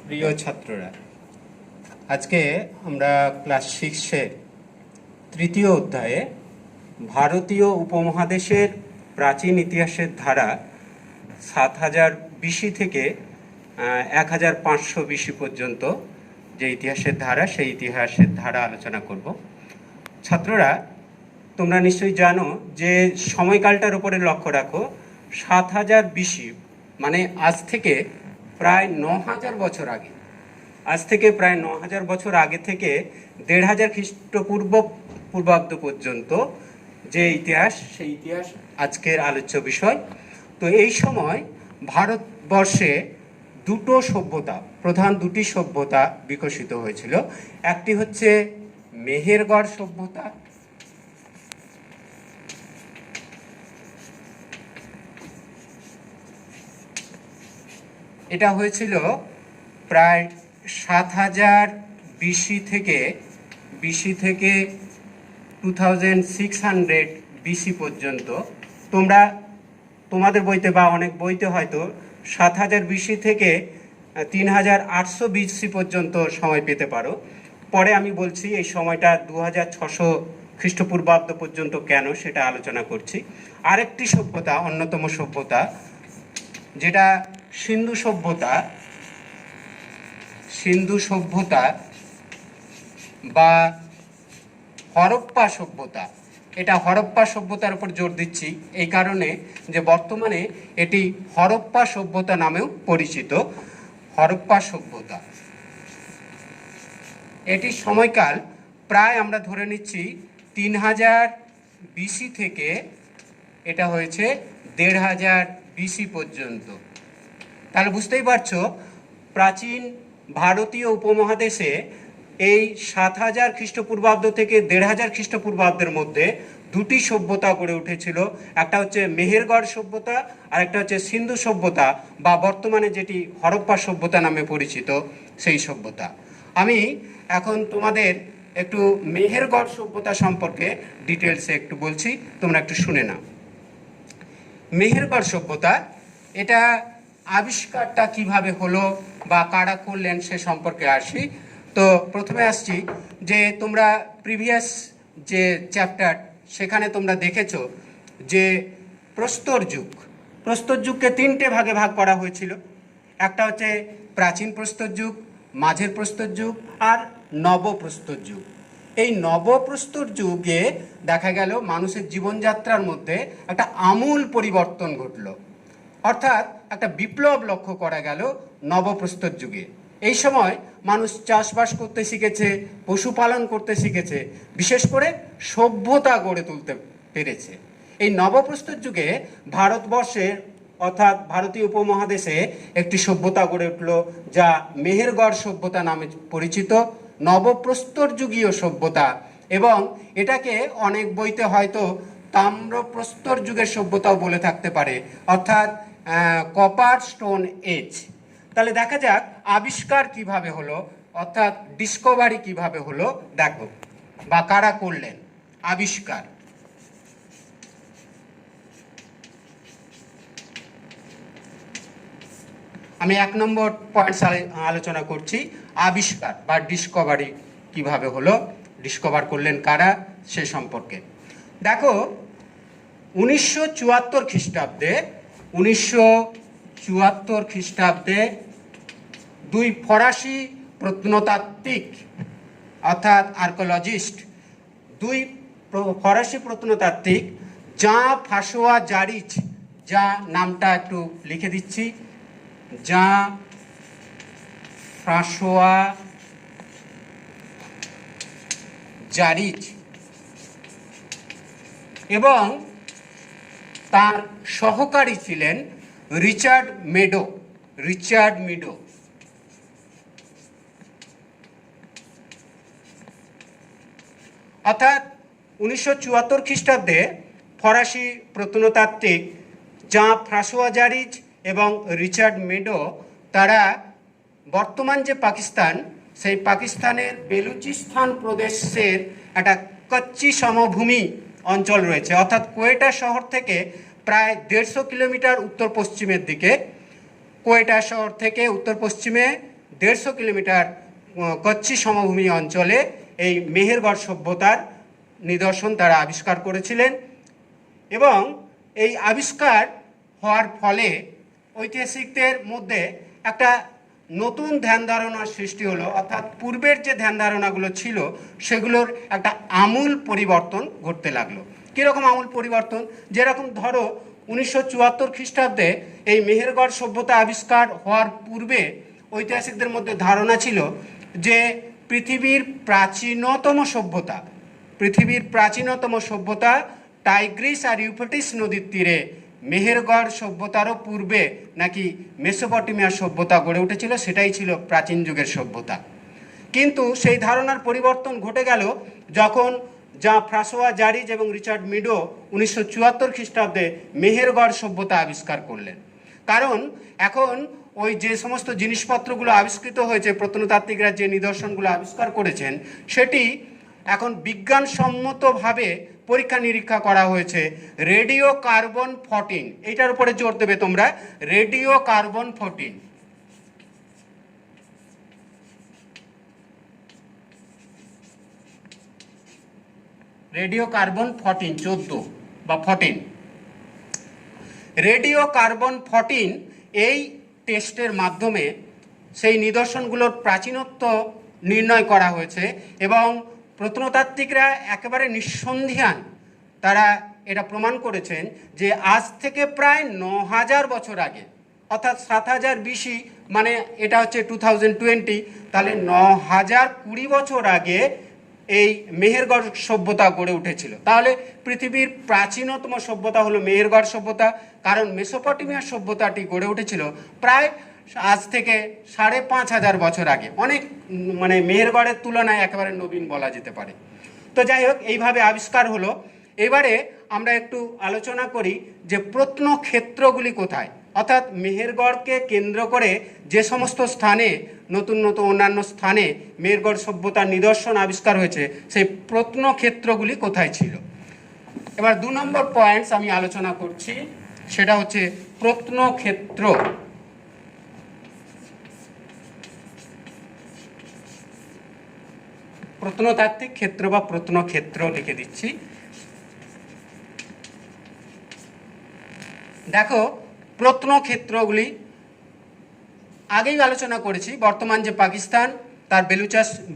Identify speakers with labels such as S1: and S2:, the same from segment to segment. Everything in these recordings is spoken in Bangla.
S1: প্রিয় ছাত্ররা, আজকে আমরা ক্লাস 6-এর তৃতীয় অধ্যায়ে ভারতীয় উপমহাদেশের প্রাচীন ইতিহাসের ধারা 7000 BC থেকে 1500 BC পর্যন্ত যে ইতিহাসের ধারা, সেই ইতিহাসের ধারা আলোচনা করব। ছাত্ররা, তোমরা নিশ্চয়ই জানো যে সময়কালটার উপরে লক্ষ্য রাখো। 7000 BC মানে আজ থেকে প্রায় 9000 বছর আগে, আজ থেকে প্রায় 9000 বছর আগে থেকে 1500 খ্রিস্টপূর্বাব্দ পর্যন্ত যে ইতিহাস, সেই ইতিহাস আজকের আলোচ্য বিষয়। তো এই সময় ভারতবর্ষে দুটো সভ্যতা, প্রধান দুটি সভ্যতা বিকশিত হয়েছিল। একটি হচ্ছে মেহেরগড় সভ্যতা, এটা হয়েছিল প্রায় 7000 BC থেকে 2600 BC পর্যন্ত। তোমাদের বইতে বা অনেক বইতে হয়তো 7000 BC থেকে 3800 BC পর্যন্ত সময় পেতে পারো। পরে আমি বলছি এই সময়টা 2600 খ্রিস্টপূর্বাব্দ পর্যন্ত কেন, সেটা আলোচনা করছি। আরেকটি সভ্যতা, অন্যতম সভ্যতা, যেটা সিন্ধু সভ্যতা বা হরপ্পা সভ্যতা। এটা হরপ্পা সভ্যতার উপর জোর দিচ্ছি এই কারণে যে বর্তমানে এটি হরপ্পা সভ্যতা নামেও পরিচিত। হরপ্পা সভ্যতা, এটির সময়কাল প্রায় আমরা ধরে নিচ্ছি 3000 BC থেকে এটা হয়েছে 1500 BC পর্যন্ত। তাহলে বুঝতেই পারছো, প্রাচীন ভারতীয় উপমহাদেশে এই 7000 খ্রিস্টপূর্বাব্দ থেকে 1500 খ্রিস্টপূর্বাব্দের মধ্যে দুটি সভ্যতা গড়ে উঠেছিল। একটা হচ্ছে মেহেরগড় সভ্যতা, আর একটা হচ্ছে সিন্ধু সভ্যতা বা বর্তমানে যেটি হরপ্পা সভ্যতা নামে পরিচিত, সেই সভ্যতা। আমি এখন তোমাদের একটু মেহেরগড় সভ্যতা সম্পর্কে ডিটেলসে একটু বলছি, তোমরা একটু শুনে নাও। মেহেরগড় সভ্যতা, এটা আবিষ্কারটা কিভাবে হলো বা কারা করলেন সে সম্পর্কে আসি। তো প্রথমে আসছি যে তোমরা প্রিভিয়াস যে চ্যাপ্টার, সেখানে তোমরা দেখেছো যে প্রস্তর যুগকে তিনটে ভাগে ভাগ করা হয়েছিল। একটা হচ্ছে প্রাচীন প্রস্তর যুগ, মাঝের প্রস্তর যুগ আর নবপ্রস্তর যুগ। এই নবপ্রস্তর যুগে দেখা গেল মানুষের জীবনযাত্রার মধ্যে একটা আমূল পরিবর্তন ঘটলো, অর্থাৎ একটা বিপ্লব লক্ষ্য করা গেল নবপ্রস্তর যুগে। এই সময় মানুষ চাষবাস করতে শিখেছে, পশুপালন করতে শিখেছে, বিশেষ করে সভ্যতা গড়ে তুলতে পেরেছে। এই নবপ্রস্তর যুগে ভারতবর্ষের অর্থাৎ ভারতীয় উপমহাদেশে একটি সভ্যতা গড়ে উঠল, যা মেহেরগড় সভ্যতা নামে পরিচিত, নবপ্রস্তর যুগীয় সভ্যতা। এবং এটাকে অনেক বইতে হয়তো তাম্রপ্রস্তর যুগের সভ্যতাও বলে থাকতে পারে, অর্থাৎ কপার স্টোন এজ। তাহলে দেখা যাক আবিষ্কার কিভাবে হলো, অর্থাৎ ডিসকভারি কিভাবে হলো দেখো, বা কারা করলেন আবিষ্কার। আমি 1 নম্বর পয়েন্টস আলোচনা করছি, আবিষ্কার বা ডিসকভারি কিভাবে হলো, ডিসকভার করলেন কারা সে সম্পর্কে। দেখো, 1974 খ্রিস্টাব্দে দুই ফরাসি প্রত্নতাত্ত্বিক অর্থাৎ আর্কোলজিস্ট, দুই ফরাসি প্রত্নতাত্ত্বিক জাঁ ফ্রাঁসোয়া জারিজ, যা নামটা একটু লিখে দিচ্ছি, জাঁ ফ্রাঁসোয়া জারিজ, এবং তার সহকারী ছিলেন রিচার্ড মেডো। অর্থাৎ 1974 খ্রিস্টাব্দে ফরাসি প্রত্নতাত্ত্বিক জাঁ ফ্রাঁসোয়া জারিজ এবং রিচার্ড মেডো, তারা বর্তমান যে পাকিস্তান, সেই পাকিস্তানের বেলুচিস্তান প্রদেশের একটা কচ্চি সমভূমি অঞ্চল রয়েছে, অর্থাৎ কোয়েটা শহর থেকে প্রায় 150 কিলোমিটার উত্তর পশ্চিমের দিকে, কোয়েটা শহর থেকে উত্তর পশ্চিমে 150 কিলোমিটার কচ্ছি সমভূমি অঞ্চলে এই মেহেরগড় সভ্যতার নিদর্শন তারা আবিষ্কার করেছিলেন। এবং এই আবিষ্কার হওয়ার ফলে ঐতিহাসিকদের মধ্যে একটা নতুন ধ্যান ধারণার সৃষ্টি হলো, অর্থাৎ পূর্বের যে ধ্যান ধারণাগুলো ছিল সেগুলোর একটা আমূল পরিবর্তন ঘটতে লাগলো। কীরকম আমূল পরিবর্তন? যেরকম ধরো 1974 খ্রিস্টাব্দে এই মেহেরগড় সভ্যতা আবিষ্কার হওয়ার পূর্বে ঐতিহাসিকদের মধ্যে ধারণা ছিল যে পৃথিবীর প্রাচীনতম সভ্যতা টাইগ্রিস আর ইউফ্রেটিস নদীর তীরে মেহেরগড় সভ্যতারও পূর্বে নাকি মেসোপটেমিয়া সভ্যতা গড়ে উঠেছিল, সেটাই ছিল প্রাচীন যুগের সভ্যতা। কিন্তু সেই ধারণার পরিবর্তন ঘটে গেল যখন ফ্রাঁসোয়া জারিজ এবং রিচার্ড মিডো 1974 খ্রিস্টাব্দে মেহেরগড় সভ্যতা আবিষ্কার করলেন। কারণ এখন ওই যে সমস্ত জিনিসপত্রগুলো আবিষ্কৃত হয়েছে, প্রত্নতাত্ত্বিকরা যে নিদর্শনগুলো আবিষ্কার করেছেন, সেটি এখন বিজ্ঞানসম্মতভাবে পরীক্ষা নিরীক্ষা করা হয়েছে রেডিও কার্বন 14। এইটার উপরে জোর দেবে তোমরা, রেডিও কার্বন 14। রেডিও কার্বন 14, 14 বা 14। রেডিও কার্বন 14 এই টেস্টের মাধ্যমে সেই নিদর্শনগুলোর প্রাচীনত্ব নির্ণয় করা হয়েছে এবং প্রত্নতাত্ত্বিকরা একেবারে নিঃসন্দেহান তারা এটা প্রমাণ করেছেন যে আজ থেকে প্রায় 9000 বছর আগে, অর্থাৎ 7000 BC, মানে এটা হচ্ছে 2020, তাহলে 9020 বছর আগে এই মেহেরগড় সভ্যতা গড়ে উঠেছিল। তাহলে পৃথিবীর প্রাচীনতম সভ্যতা হলো মেহেরগড় সভ্যতা, কারণ মেসোপটেমিয়া সভ্যতাটি গড়ে উঠেছিল প্রায় আজ থেকে 5500 বছর আগে। অনেক মানে মেহেরগড়ের তুলনায় একেবারে নবীন বলা যেতে পারে। তো যাই হোক, এইভাবে আবিষ্কার হলো। এবারে আমরা একটু আলোচনা করি যে প্রত্নক্ষেত্রগুলি কোথায়, অর্থাৎ মেহেরগড়কে কেন্দ্র করে যে সমস্ত স্থানে নতুন নতুন অন্যান্য স্থানে মেহেরগড় সভ্যতার নিদর্শন আবিষ্কার হয়েছে, সেই প্রত্নক্ষেত্রগুলি কোথায় ছিল। এবার 2 নম্বর পয়েন্টস আমি আলোচনা করছি, সেটা হচ্ছে প্রত্নক্ষেত্র। প্রত্নতাত্ত্বিক ক্ষেত্র বা প্রত্নক্ষেত্র লিখে দিচ্ছি। দেখো, প্রত্নক্ষেত্রগুলি আগেই আলোচনা করেছি। বর্তমান যে পাকিস্তান, তার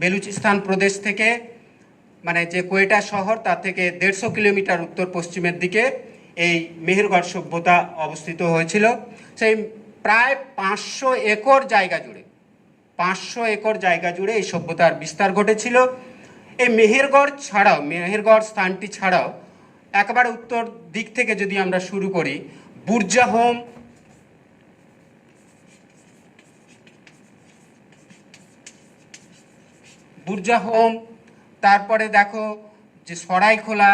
S1: বেলুচিস্তান প্রদেশ থেকে, মানে যে কোয়েটা শহর, তার থেকে 150 কিলোমিটার উত্তর পশ্চিমের দিকে এই মেহেরগড় সভ্যতা অবস্থিত হয়েছিল। সেই প্রায় 500 একর জায়গা জুড়ে এই সভ্যতার বিস্তার ঘটেছিল। এই মেহেরগড় স্থানটি ছাড়াও একেবারে উত্তর দিক থেকে যদি আমরা শুরু করি, বুরজাহোম, তারপরে দেখো যে সরাইখোলা,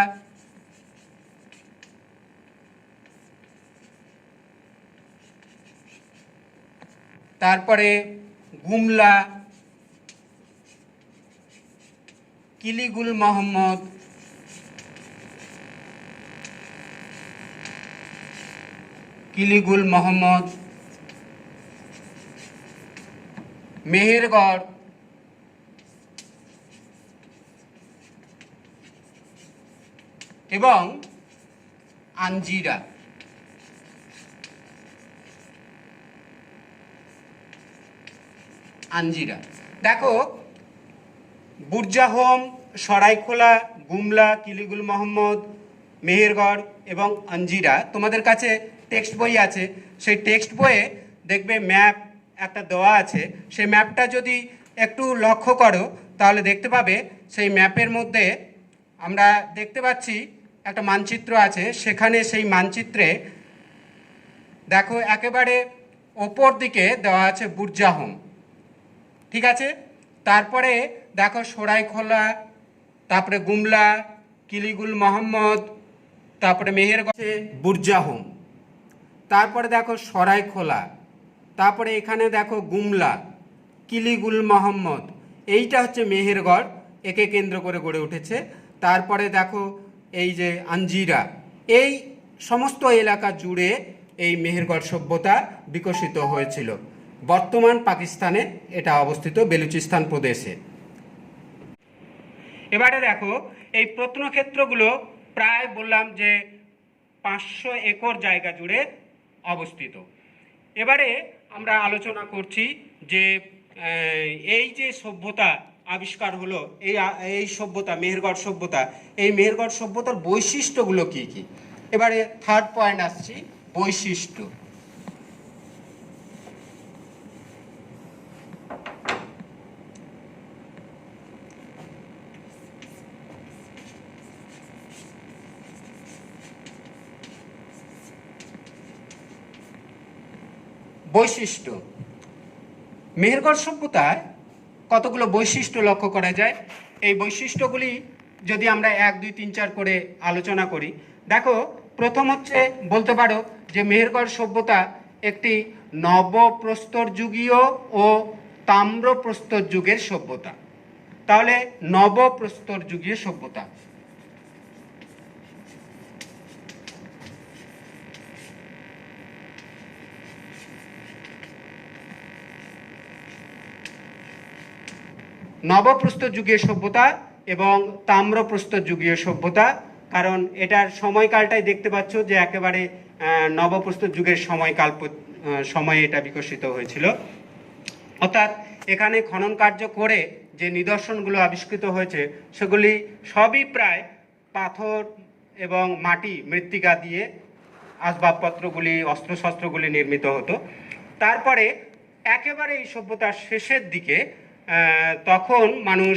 S1: তারপরে গুমলা, কিলিগুল মোহাম্মদ, মেহেরগড়, এবং আঞ্জিরা। দেখো, বুরজাহোম, সরাইখোলা, গুমলা, কিলিগুল মোহাম্মদ, মেহেরগড় এবং আঞ্জিরা, তোমাদের কাছে টেক্সট বই আছে। সেই টেক্সট বইয়ে দেখবে ম্যাপ একটা দেওয়া আছে। সেই ম্যাপটা যদি একটু লক্ষ্য করো তাহলে দেখতে পাবে সেই ম্যাপের মধ্যে আমরা দেখতে পাচ্ছি একটা মানচিত্র আছে। সেখানে সেই মানচিত্রে দেখো একেবারে ওপর দিকে দেওয়া আছে বুরজাহোম, ঠিক আছে। তারপরে দেখো সরাইখোলা, তারপরে গুমলা, কিলিগুল মোহাম্মদ, তারপরে মেহেরগড়, বুরজাহোম, তারপরে দেখো সরাইখোলা, তারপরে এখানে দেখো গুমলা, কিলিগুল মোহাম্মদ। এইটা হচ্ছে মেহেরগড়, একে কেন্দ্র করে গড়ে উঠেছে। তারপরে দেখো এই যে আঞ্জিরা, এই সমস্ত এলাকা জুড়ে এই মেহেরগড় সভ্যতা বিকশিত হয়েছিল। বর্তমান পাকিস্তানে এটা অবস্থিত, বেলুচিস্তান প্রদেশে। এবারে দেখো এই প্রত্নক্ষেত্রগুলো প্রায় বললাম যে 500 একর জায়গা জুড়ে অবস্থিত। এবারে আমরা আলোচনা করছি যে এই যে সভ্যতা আবিষ্কার হলো, এই সভ্যতা মেহেরগড় সভ্যতা, এই মেহেরগড় সভ্যতার বৈশিষ্ট্যগুলো কি কি। এবারে থার্ড পয়েন্ট আসছি, বৈশিষ্ট্য। বৈশিষ্ট্য, মেহেরগড় সভ্যতায় কতগুলো বৈশিষ্ট্য লক্ষ্য করা যায়। এই বৈশিষ্ট্যগুলি যদি আমরা 1, 2, 3, 4 করে আলোচনা করি, দেখো প্রথম হচ্ছে বলতে পারো যে মেহেরগড় সভ্যতা একটি নবপ্রস্তর যুগীয় ও তাম্রপ্রস্তর যুগের সভ্যতা। তাহলে নবপ্রস্তর যুগীয় সভ্যতা। নবপ্রস্তর যুগীয় সভ্যতা এবং তাম্রপ্রস্তর যুগীয় সভ্যতা, কারণ এটার সময়কালটাই দেখতে পাচ্ছ যে একেবারে নবপ্রস্তর যুগের সময়ে এটা বিকশিত হয়েছিল। অর্থাৎ এখানে খনন কার্য করে যে নিদর্শনগুলো আবিষ্কৃত হয়েছে সেগুলি সবই প্রায় পাথর এবং মাটি, মৃত্তিকা দিয়ে আসবাবপত্রগুলি, অস্ত্রশস্ত্রগুলি নির্মিত হতো। তারপরে একেবারে এই সভ্যতার শেষের দিকে তখন মানুষ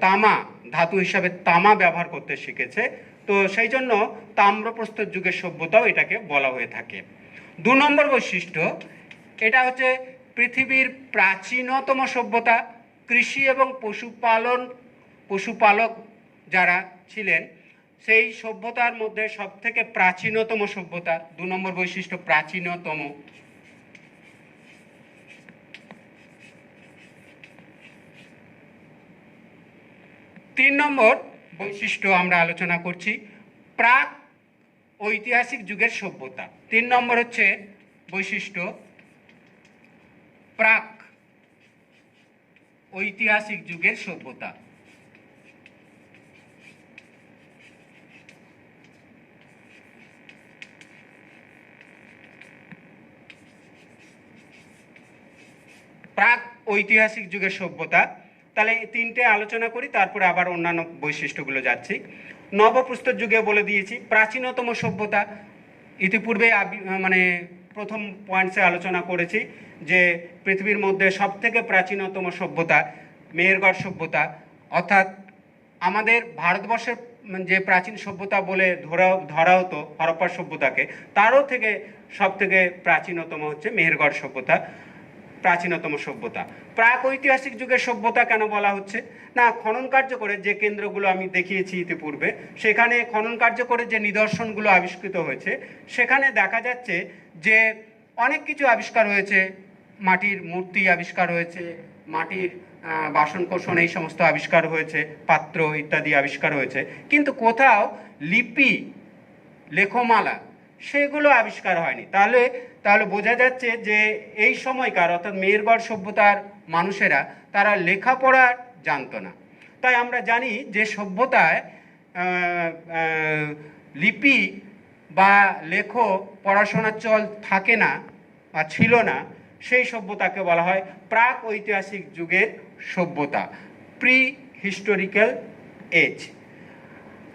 S1: তামা ধাতু হিসাবে তামা ব্যবহার করতে শিখেছে, তো সেই জন্য তাম্রপ্রস্তর যুগের সভ্যতাও এটাকে বলা হয়ে থাকে। 2 নম্বর বৈশিষ্ট্য, এটা হচ্ছে পৃথিবীর প্রাচীনতম সভ্যতা। কৃষি এবং পশুপালক যারা ছিলেন সেই সভ্যতার মধ্যে সবথেকে প্রাচীনতম সভ্যতা। 2 নম্বর বৈশিষ্ট্য, প্রাচীনতম। 3 নম্বর বৈশিষ্ট্য আমরা আলোচনা করছি, প্রাক ঐতিহাসিক যুগের সভ্যতা। 3 নম্বর হচ্ছে বৈশিষ্ট্য, প্রাক ঐতিহাসিক যুগের সভ্যতা। প্রাক ঐতিহাসিক যুগের সভ্যতা। তাহলে 3টে আলোচনা করি, তারপরে আবার অন্যান্য বৈশিষ্ট্যগুলো যাচ্ছি। নবপ্রস্তর যুগে বলে দিয়েছি, প্রাচীনতম সভ্যতা। ইতিপূর্বে মানে প্রথম পয়েন্টসে আলোচনা করেছি যে পৃথিবীর মধ্যে সবথেকে প্রাচীনতম সভ্যতা মেহেরগড় সভ্যতা, অর্থাৎ আমাদের ভারতবর্ষের যে প্রাচীন সভ্যতা বলে ধরা হতো হরপ্পা সভ্যতাকে, তারও থেকে সবথেকে প্রাচীনতম হচ্ছে মেহেরগড় সভ্যতা, প্রাচীনতম সভ্যতা। প্রাক ঐতিহাসিক যুগের সভ্যতা কেন বলা হচ্ছে না, খনন কার্য করে যে কেন্দ্রগুলো আমি দেখিয়েছি ইতিপূর্বে, সেখানে খনন কার্য করে যে নিদর্শনগুলো আবিষ্কৃত হয়েছে সেখানে দেখা যাচ্ছে যে অনেক কিছু আবিষ্কার হয়েছে। মাটির মূর্তি আবিষ্কার হয়েছে, মাটির বাসনকোসন এই সমস্ত আবিষ্কার হয়েছে, পাত্র ইত্যাদি আবিষ্কার হয়েছে, কিন্তু কোথাও লিপি, লেখমালা সেগুলো আবিষ্কার হয়নি। তাহলে বোঝা যাচ্ছে যে এই সময়কার অর্থাৎ মেহেরগড় সভ্যতার মানুষেরা তারা লেখাপড়া জানতো না। তাই আমরা জানি যে সভ্যতায় লিপি বা পড়াশোনার চল থাকে না বা ছিল না, সেই সভ্যতাকে বলা হয় প্রাক ঐতিহাসিক যুগের সভ্যতা, প্রি হিস্টোরিক্যাল এজ।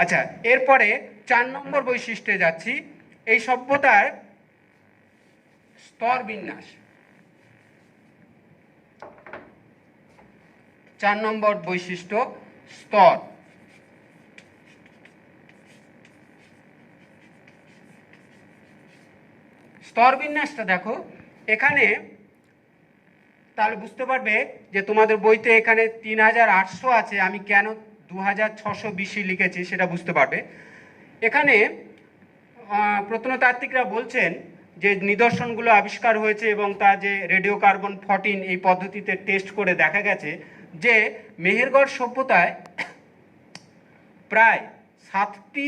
S1: আচ্ছা, এরপরে 4 নম্বর বৈশিষ্ট্যে যাচ্ছি, এই সভ্যতার স্তর বিন্যাস। 4 নম্বর বৈশিষ্ট্য, স্তর। স্তর বিন্যাসটা দেখো এখানে, তাহলে বুঝতে পারবে যে তোমাদের বইতে এখানে 3800 আছে, আমি কেন 2600 BC লিখেছি সেটা বুঝতে পারবে। এখানে প্রত্নতাত্ত্বিকরা বলছেন যে নিদর্শনগুলো আবিষ্কার হয়েছে এবং তা যে রেডিও কার্বন 14 এই পদ্ধতিতে টেস্ট করে দেখা গেছে যে মেহেরগড় সভ্যতায় প্রায় 7টি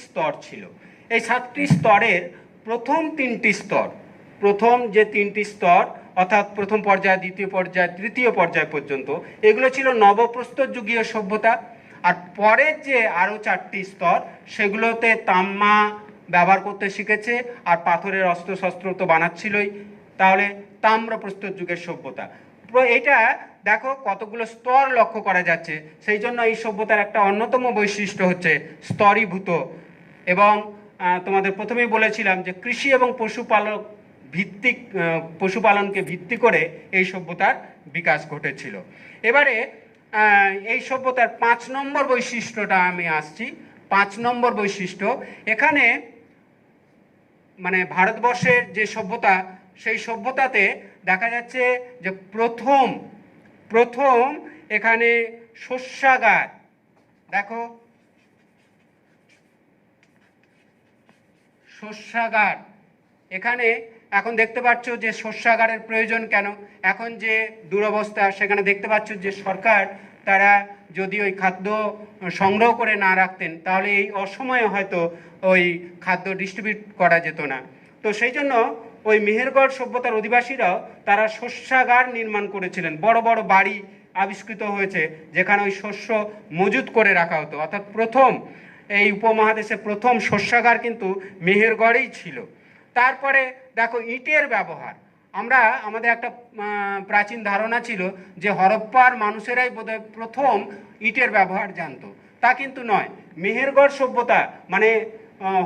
S1: স্তর ছিল। এই 7টি স্তরের প্রথম 3টি স্তর প্রথম যে তিনটি স্তর অর্থাৎ প্রথম পর্যায়, দ্বিতীয় পর্যায়, তৃতীয় পর্যায় পর্যন্ত এগুলো ছিল নবপ্রস্তর যুগীয় সভ্যতা। আর পরের যে আরও চারটি স্তর সেগুলোতে তামা ব্যবহার করতে শিখেছে, আর পাথরের অস্ত্রশস্ত্র তো বানাচ্ছিলই, তাহলে তাম্রপ্রস্তর যুগের সভ্যতা। এটা দেখো কতগুলো স্তর লক্ষ্য করা যাচ্ছে, সেই জন্য এই সভ্যতার একটা অন্যতম বৈশিষ্ট্য হচ্ছে স্তরীভূত। এবং তোমাদের প্রথমেই বলেছিলাম যে কৃষি এবং পশুপালনকে ভিত্তি করে এই সভ্যতার বিকাশ ঘটেছিল। এবারে এই সভ্যতার 5 নম্বর বৈশিষ্ট্যটা আমি আসছি। 5 নম্বর বৈশিষ্ট্য, এখানে মানে ভারতবর্ষের যে সভ্যতা, সেই সভ্যতাতে দেখা যাচ্ছে যে প্রথম এখানে শস্যাগার, দেখো শস্যাগার, এখানে এখন দেখতে পাচ্ছ যে শস্যাগারের প্রয়োজন কেন, এখন যে দুরবস্থা সেখানে দেখতে পাচ্ছ যে সরকার তারা যদি ওই খাদ্য সংগ্রহ করে না রাখতেন তাহলে এই অসময়ে হয়তো ওই খাদ্য ডিস্ট্রিবিউট করা যেত না। তো সেই জন্য ওই মেহেরগড় সভ্যতার অধিবাসীরাও তারা শস্যাগার নির্মাণ করেছিলেন, বড় বড় বাড়ি আবিষ্কৃত হয়েছে যেখানে ওই শস্য মজুত করে রাখা হতো। অর্থাৎ প্রথম এই উপমহাদেশে প্রথম শস্যাগার কিন্তু মেহেরগড়েই ছিল। তারপরে দেখো ইটের ব্যবহার, আমাদের একটা প্রাচীন ধারণা ছিল যে হরপ্পার মানুষেরাই বোধহয় প্রথম ইটের ব্যবহার জানতো, তা কিন্তু নয়। মেহেরগড় সভ্যতা মানে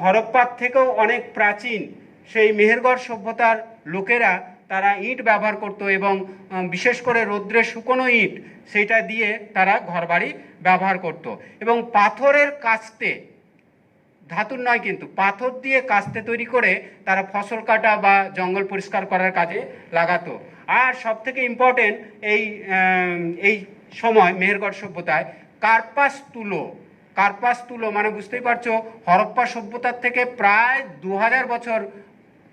S1: হরপ্পার থেকেও অনেক প্রাচীন সেই মেহেরগড় সভ্যতার লোকেরা তারা ইট ব্যবহার করত, এবং বিশেষ করে রৌদ্রে শুকনো ইট সেইটা দিয়ে তারা ঘরবাড়ি ব্যবহার করত। এবং পাথরের কাস্তে, ধাতুর নয় কিন্তু পাথর দিয়ে কাস্তে তৈরি করে তারা ফসল কাটা বা জঙ্গল পরিষ্কার করার কাজে লাগাতো। আর সব থেকে ইম্পর্টেন্ট এই সময় মেহেরগড় সভ্যতায় কার্পাস তুলো মানে বুঝতেই পারছো হরপ্পা সভ্যতার থেকে প্রায় 2000 বছর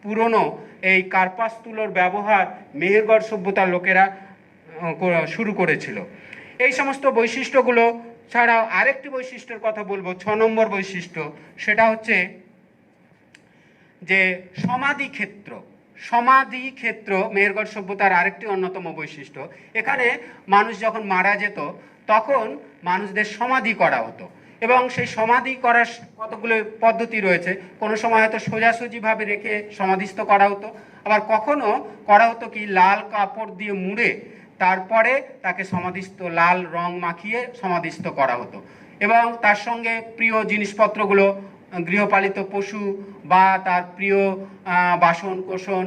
S1: পুরনো এই কার্পাস তুলোর ব্যবহার মেহেরগড় সভ্যতার লোকেরা শুরু করেছিল। এই সমস্ত বৈশিষ্ট্যগুলো ছাড়াও আরেকটি বৈশিষ্ট্যের কথা বলবো, 6 নম্বর বৈশিষ্ট্য, সেটা হচ্ছে যে সমাধি ক্ষেত্র মেহেরগড় সভ্যতার আরেকটি অন্যতম বৈশিষ্ট্য। এখানে মানুষ যখন মারা যেত তখন মানুষদের সমাধি করা হতো, এবং সেই সমাধি করার কতগুলো পদ্ধতি রয়েছে। কোনো সময় হয়তো সোজাসুজিভাবে রেখে সমাধিস্থ করা হতো, আবার কখনো করা হতো কি লাল কাপড় দিয়ে মুড়ে তারপরে তাকে সমাধিস্থ, লাল রং মাখিয়ে সমাধিস্থ করা হতো। এবং তার সঙ্গে প্রিয় জিনিসপত্রগুলো, গৃহপালিত পশু বা তার প্রিয় বাসন কোসন,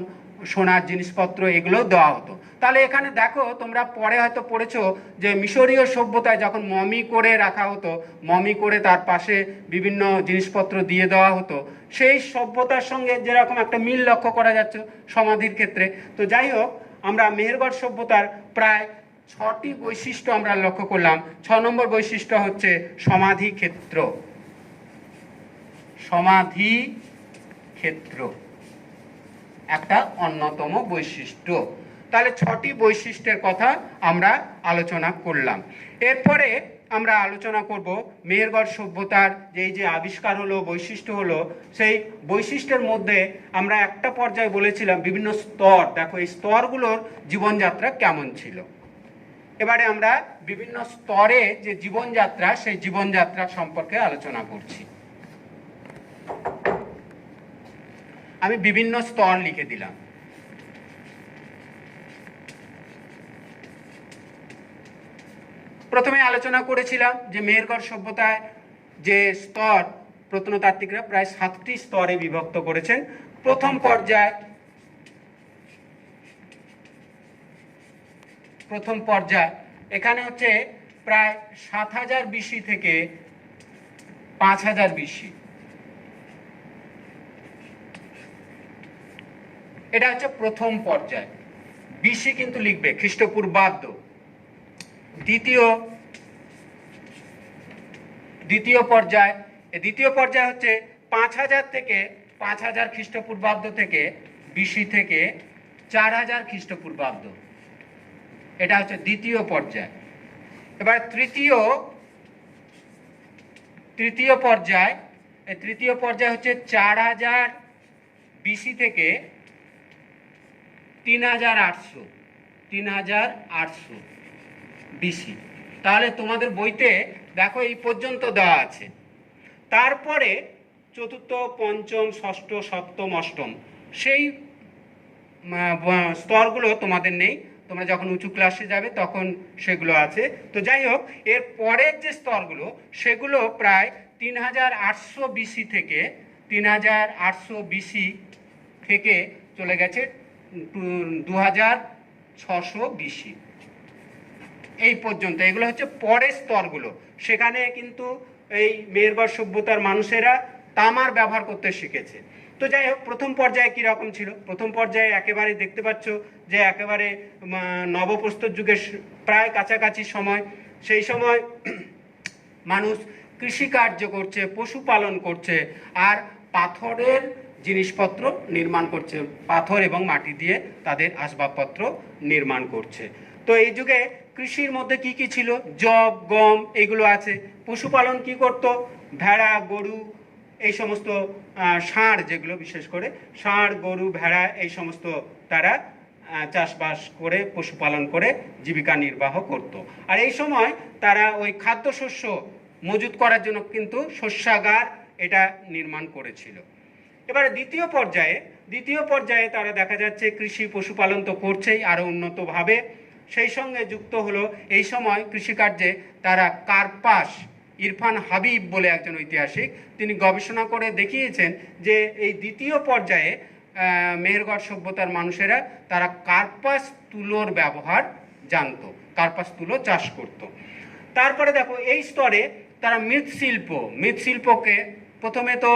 S1: সোনার জিনিসপত্র, এগুলো দেওয়া হতো। তাহলে এখানে দেখো তোমরা পরে হয়তো পড়েছো যে মিশরীয় সভ্যতায় যখন মমি করে রাখা হতো, মমি করে তার পাশে বিভিন্ন জিনিসপত্র দিয়ে দেওয়া হতো, সেই সভ্যতার সঙ্গে যেরকম একটা মিল লক্ষ্য করা যাচ্ছে সমাধির ক্ষেত্রে। তো যাই হোক, আমরা মেহেরগড় সভ্যতার প্রায় 6টি বৈশিষ্ট্য আমরা লক্ষ্য করলাম। 6 নম্বর বৈশিষ্ট্য হচ্ছে সমাধি ক্ষেত্র একটা অন্যতম বৈশিষ্ট্য। তাহলে 6টি বৈশিষ্ট্যের কথা আমরা আলোচনা করলাম। এরপরে আমরা আলোচনা করব মেহেরগড় সভ্যতার যে আবিষ্কার হলো, বৈশিষ্ট্য হলো, সেই বৈশিষ্ট্যের মধ্যে আমরা একটা পর্যায়ে বলেছিলাম বিভিন্ন স্তর, দেখো এই স্তরগুলোর জীবনযাত্রা কেমন ছিল। এবারে আমরা বিভিন্ন স্তরে যে জীবনযাত্রা, সেই জীবনযাত্রা সম্পর্কে আলোচনা করছি। আমি বিভিন্ন স্তর লিখে দিলাম। প্রথমে আলোচনা করেছিলাম যে মেহেরগড় সভ্যতায় যে স্তর, প্রত্নতাত্ত্বিকরা প্রায় 7টি স্তরে বিভক্ত করেছেন। প্রথম পর্যায় এখানে হচ্ছে প্রায় 7000 বিসি থেকে 5000 বিসি। এটা হচ্ছে প্রথম পর্যায়, বিসি কিন্তু লিখবে খ্রিস্টপূর্বাব্দ। দ্বিতীয় পর্যায় হচ্ছে 5000 থেকে 5000 খ্রিস্টপূর্বাব্দ থেকে বিসি থেকে 4000 খ্রিস্টপূর্বাব্দ। এটা হচ্ছে দ্বিতীয় পর্যায়। এবার তৃতীয় পর্যায় হচ্ছে 4000 বিসি থেকে 3800 3800 বিসি। তাহলে তোমাদের বইতে দেখো এই পর্যন্ত দেওয়া আছে। তারপরে চতুর্থ, পঞ্চম, ষষ্ঠ, সপ্তম, অষ্টম সেই স্তরগুলো তোমাদের নেই, তোমরা যখন উঁচু ক্লাসে যাবে তখন সেগুলো আছে। তো যাই হোক, এর পরের যে স্তরগুলো সেগুলো প্রায় 3800 বিসি থেকে 3800 বিসি থেকে চলে গেছে 2600 বিসি এই পর্যন্ত। এগুলো হচ্ছে পরের স্তরগুলো। সেখানে কিন্তু এই মেহেরগড় সভ্যতার মানুষেরা তামার ব্যবহার করতে শিখেছে। তো যাই হোক, প্রথম পর্যায়ে কীরকম ছিল? প্রথম পর্যায়ে একেবারে দেখতে পাচ্ছ যে একেবারে নবপ্রস্তর যুগের প্রায় কাছাকাছি সময়। সেই সময় মানুষ কৃষিকার্য করছে, পশুপালন করছে, আর পাথরের জিনিসপত্র নির্মাণ করছে, পাথর এবং মাটি দিয়ে তাদের আসবাবপত্র নির্মাণ করছে। তো এই যুগে কৃষির মধ্যে কি কি ছিল? যব, গম এগুলো আছে। পশুপালন কি করত? ভেড়া, গরু, এই সমস্ত ষাঁড়, যেগুলো বিশেষ করে ষাঁড়, গরু, ভেড়া এই সমস্ত তারা চাষবাস করে পশুপালন করে জীবিকা নির্বাহ করত। আর এই সময় তারা ওই খাদ্যশস্য মজুত করার জন্য কিন্তু শস্যাগার এটা নির্মাণ করেছিল। এবারে দ্বিতীয় পর্যায়ে তারা দেখা যাচ্ছে কৃষি পশুপালন তো করছেই, আরও উন্নতভাবে। সেই সঙ্গে যুক্ত হলো এই সময় কৃষিকার্যে তারা কার্পাস, ইরফান হাবিব বলে একজন ঐতিহাসিক, তিনি গবেষণা করে দেখিয়েছেন যে এই দ্বিতীয় পর্যায়ে মেহেরগড় সভ্যতার মানুষেরা তারা কার্পাস তুলোর ব্যবহার জানতো, কার্পাস তুলো চাষ করত। তারপরে দেখো এই স্তরে তারা মৃৎশিল্পকে প্রথমে তো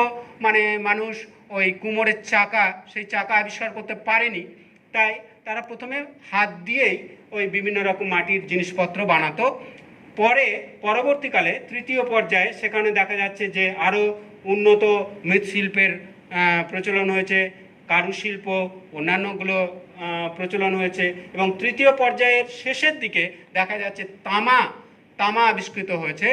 S1: মানুষ ওই কুমোরের চাকা, সেই চাকা আবিষ্কার করতে পারেনি, তাই তারা প্রথমে হাত দিয়েই ওই বিভিন্ন রকম মাটির জিনিসপত্র বানাতো। পরবর্তীকালে তৃতীয় পর্যায়ে সেখানে দেখা যাচ্ছে যে আরও উন্নত মৃৎশিল্পের প্রচলন হয়েছে, কারুশিল্প, অন্যান্যগুলো প্রচলন হয়েছে। এবং তৃতীয় পর্যায়ের শেষের দিকে দেখা যাচ্ছে তামা আবিষ্কৃত হয়েছে।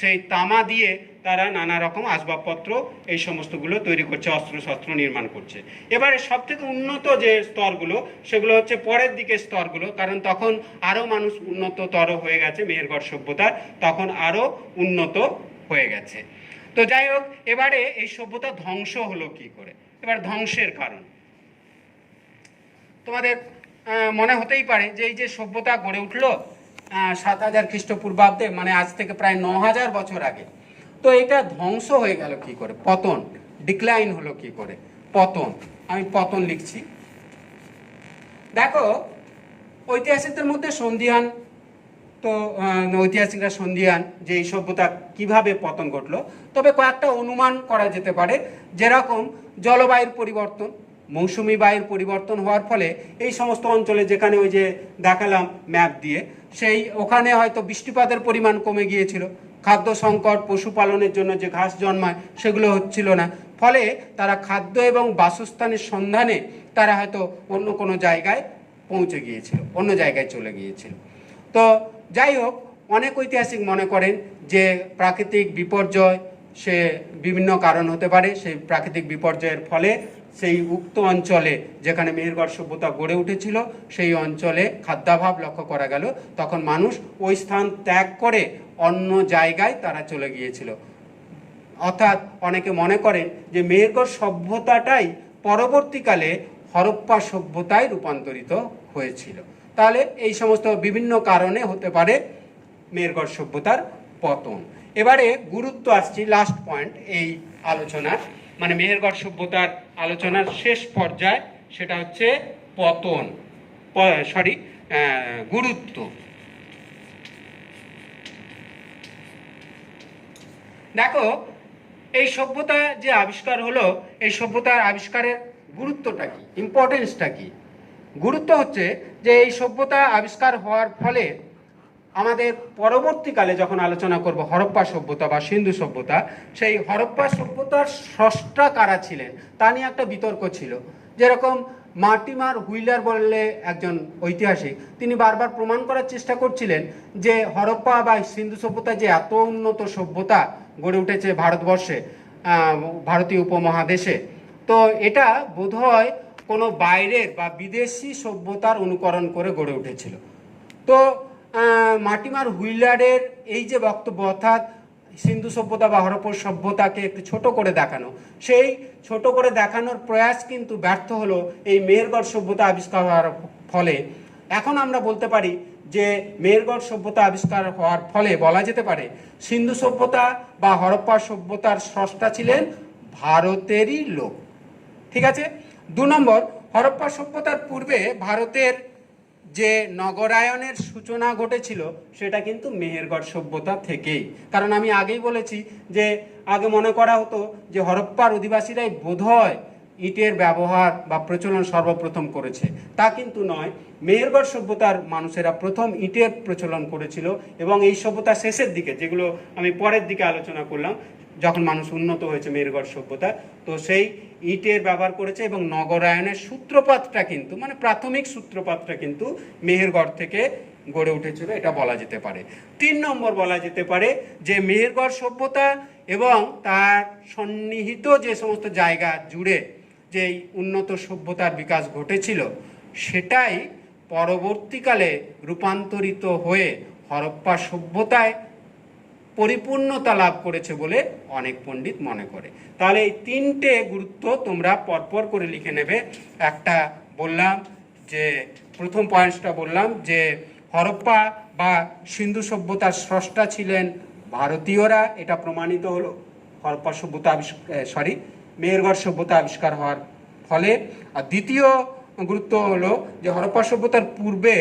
S1: সেই তামা দিয়ে তারা নানা রকম আসবাবপত্র এই সমস্তগুলো তৈরি করছে, অস্ত্রশস্ত্র নির্মাণ করছে। এবারে সবথেকে উন্নত যে স্তরগুলো সেগুলো হচ্ছে পরের দিকে স্তরগুলো, কারণ তখন আরও মানুষ উন্নততর হয়ে গেছে, মেহেরগড় সভ্যতার তখন আরও উন্নত হয়ে গেছে। তো যাই হোক, এবারে এই সভ্যতা ধ্বংস হলো কি করে? এবার ধ্বংসের কারণ তোমাদের মনে হতেই পারে যে এই যে সভ্যতা গড়ে উঠলো 7000 খ্রিস্টপূর্বাব্দে, আজ থেকে প্রায় 9000 বছর আগে, তো এটা ধ্বংস হয়ে গেল কি করে? পতন, ডিক্লাইন হলো কি করে? পতন, আমি পতন লিখছি। দেখো, ঐতিহাসিকদের মধ্যে সন্দিহান, তো ঐতিহাসিকরা সন্দিহান যে এই সভ্যতা কিভাবে পতন ঘটলো। তবে কয়েকটা অনুমান করা যেতে পারে, যেরকম জলবায়ুর পরিবর্তন, মৌসুমি বায়ুর পরিবর্তন হওয়ার ফলে এই সমস্ত অঞ্চলে, যেখানে ওই যে দেখালাম ম্যাপ দিয়ে, সেই ওখানে হয়তো বৃষ্টিপাতের পরিমাণ কমে গিয়েছিল, খাদ্য সংকট, পশুপালনের জন্য যে ঘাস জন্মায় সেগুলো হচ্ছিল না, ফলে তারা খাদ্য এবং বাসস্থানের সন্ধানে তারা হয়তো অন্য কোনো জায়গায় পৌঁছে গিয়েছিল, অন্য জায়গায় চলে গিয়েছিল। তো যাই হোক, অনেক ঐতিহাসিক মনে করেন যে প্রাকৃতিক বিপর্যয় সে বিভিন্ন কারণ হতে পারে। সেই প্রাকৃতিক বিপর্যয়ের ফলে সেই উক্ত অঞ্চলে যেখানে মেহেরগড় সভ্যতা গড়ে উঠেছিল সেই অঞ্চলে খাদ্যাভাব লক্ষ্য করা গেল, তখন মানুষ ওই স্থান ত্যাগ করে অন্য জায়গায় তারা চলে গিয়েছিল। অর্থাৎ অনেকে মনে করেন যে মেহেরগড় সভ্যতাটাই পরবর্তীকালে হরপ্পা সভ্যতায় রূপান্তরিত হয়েছিল। তাহলে এই সমস্ত বিভিন্ন কারণে হতে পারে মেহেরগড় সভ্যতার পতন। এবারে গুরুত্ব আসছি, লাস্ট পয়েন্ট এই আলোচনার, মেহেরগড় সভ্যতার আলোচনার শেষ পর্যায়, সেটা হচ্ছে পতন, গুরুত্ব। দেখো, এই সভ্যতা যে আবিষ্কার হলো, এই সভ্যতার আবিষ্কারের গুরুত্বটা কি, ইম্পর্টেন্সটা কি? গুরুত্ব হচ্ছে যে এই সভ্যতা আবিষ্কার হওয়ার ফলে আমাদের পরবর্তীকালে যখন আলোচনা করব হরপ্পা সভ্যতা বা সিন্ধু সভ্যতা, সেই হরপ্পা সভ্যতার স্রষ্টা কারা ছিলেন তা নিয়ে একটা বিতর্ক ছিল। যেরকম মার্টিমার হুইলার বললে একজন ঐতিহাসিক, তিনি বারবার প্রমাণ করার চেষ্টা করছিলেন যে হরপ্পা বা সিন্ধু সভ্যতা যে এত উন্নত সভ্যতা গড়ে উঠেছে ভারতবর্ষে, ভারতীয় উপমহাদেশে, তো এটা বোধহয় কোনো বাইরের বা বিদেশি সভ্যতার অনুকরণ করে গড়ে উঠেছিল। তো মার্টিমার হুইলারের এই যে বক্তব্য, অর্থাৎ সিন্ধু সভ্যতা বা হরপ্পা সভ্যতাকে একটু ছোট করে দেখানো, সেই ছোট করে দেখানোর প্রয়াস কিন্তু ব্যর্থ হলো এই মেহেরগড় সভ্যতা আবিষ্কার হওয়ার ফলে। এখন আমরা বলতে পারি যে মেহেরগড় সভ্যতা আবিষ্কার হওয়ার ফলে বলা যেতে পারে সিন্ধু সভ্যতা বা হরপ্পা সভ্যতার স্রষ্টা ছিলেন ভারতেরই লোক। ঠিক আছে। 2 নম্বর, হরপ্পা সভ্যতার পূর্বে ভারতের যে নগরায়নের সূচনা ঘটেছিল সেটা কিন্তু মেহেরগড় সভ্যতা থেকেই। কারণ আমি আগেই বলেছি যে আগে মনে করা হতো যে হরপ্পার অধিবাসীরাই বোধহয় ইটের ব্যবহার বা প্রচলন সর্বপ্রথম করেছে, তা কিন্তু নয়। মেহেরগড় সভ্যতার মানুষেরা প্রথম ইটের প্রচলন করেছিল, এবং এই সভ্যতা শেষের দিকে, যেগুলো আমি পরের দিকে আলোচনা করলাম, যখন মানুষ উন্নত হয়েছে মেহেরগড় সভ্যতা, তো সেই ইটের ব্যবহার করেছে। এবং নগরায়নের সূত্রপাতটা কিন্তু, মানে প্রাথমিক সূত্রপাতটা কিন্তু মেহেরগড় থেকে গড়ে উঠেছিল, এটা বলা যেতে পারে। 3 নম্বর, বলা যেতে পারে যে মেহেরগড় সভ্যতা এবং তার সন্নিহিত যে সমস্ত জায়গা জুড়ে যেই উন্নত সভ্যতার বিকাশ ঘটেছিল, সেটাই পরবর্তীকালে রূপান্তরিত হয়ে হরপ্পা সভ্যতায় পরিপূর্ণতা লাভ করেছে বলে অনেক পণ্ডিত মনে করে। তাহলে এই 3টে গুরুত্ব তোমরা পরপর করে লিখে নেবে। একটা বললাম যে, প্রথম পয়েন্টসটা বললাম যে হরপ্পা বা সিন্ধু সভ্যতার স্রষ্টা ছিলেন ভারতীয়রা, এটা প্রমাণিত হলো হরপ্পা সভ্যতা মেহেরগড় সভ্যতা আবিষ্কার হওয়ার ফলে। আর দ্বিতীয় গুরুত্ব হলো যে হরপ্পা সভ্যতার পূর্বে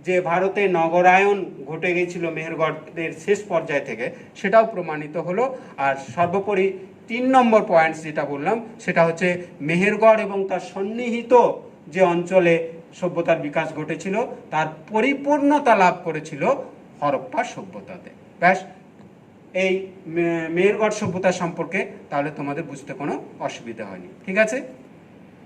S1: যে ভারতে নগরায়ন ঘটে গিয়েছিল মেহেরগড়ের শেষ পর্যায় থেকে, সেটাও প্রমাণিত হলো। আর সর্বোপরি 3 নম্বর পয়েন্টস যেটা বললাম সেটা হচ্ছে মেহেরগড় এবং তার সন্নিহিত যে অঞ্চলে সভ্যতার বিকাশ ঘটেছিল তার পরিপূর্ণতা লাভ করেছিল হরপ্পা সভ্যতাতে। ব্যাস, এই মেহেরগড় সভ্যতা সম্পর্কে তাহলে তোমাদের বুঝতে কোনো অসুবিধা হয়নি। ঠিক আছে।